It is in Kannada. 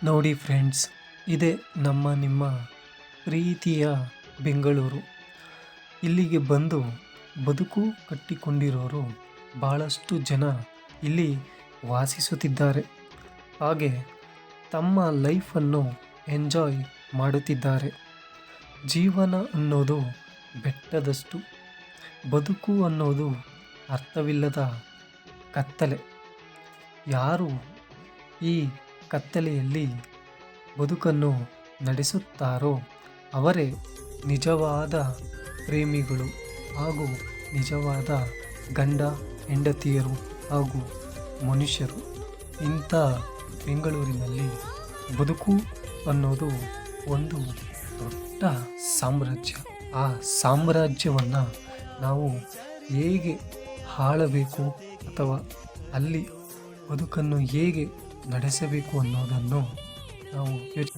ನೋಡಿ ಫ್ರೆಂಡ್ಸ್, ಇದೇ ನಿಮ್ಮ ಪ್ರೀತಿಯ ಬೆಂಗಳೂರು. ಇಲ್ಲಿಗೆ ಬಂದು ಬದುಕು ಕಟ್ಟಿಕೊಂಡಿರೋರು ಭಾಳಷ್ಟು ಜನ ಇಲ್ಲಿ ವಾಸಿಸುತ್ತಿದ್ದಾರೆ. ಹಾಗೆ ತಮ್ಮ ಲೈಫನ್ನು ಎಂಜಾಯ್ ಮಾಡುತ್ತಿದ್ದಾರೆ. ಜೀವನ ಅನ್ನೋದು ಬೆಟ್ಟದಷ್ಟು, ಬದುಕು ಅನ್ನೋದು ಅರ್ಥವಿಲ್ಲದ ಕತ್ತಲೆ. ಯಾರು ಈ ಕತ್ತಲೆಯಲ್ಲಿ ಬದುಕನ್ನು ನಡೆಸುತ್ತಾರೋ ಅವರೇ ನಿಜವಾದ ಪ್ರೇಮಿಗಳು ಹಾಗೂ ನಿಜವಾದ ಗಂಡ ಹೆಂಡತಿಯರು ಹಾಗೂ ಮನುಷ್ಯರು. ಇಂಥ ಬೆಂಗಳೂರಿನಲ್ಲಿ ಬದುಕು ಅನ್ನೋದು ಒಂದು ದೊಡ್ಡ ಸಾಮ್ರಾಜ್ಯ. ಆ ಸಾಮ್ರಾಜ್ಯವನ್ನು ನಾವು ಹೇಗೆ ಆಳಬೇಕು ಅಥವಾ ಅಲ್ಲಿ ಬದುಕನ್ನು ಹೇಗೆ ನಡೆಸಬೇಕು ಅನ್ನೋದನ್ನು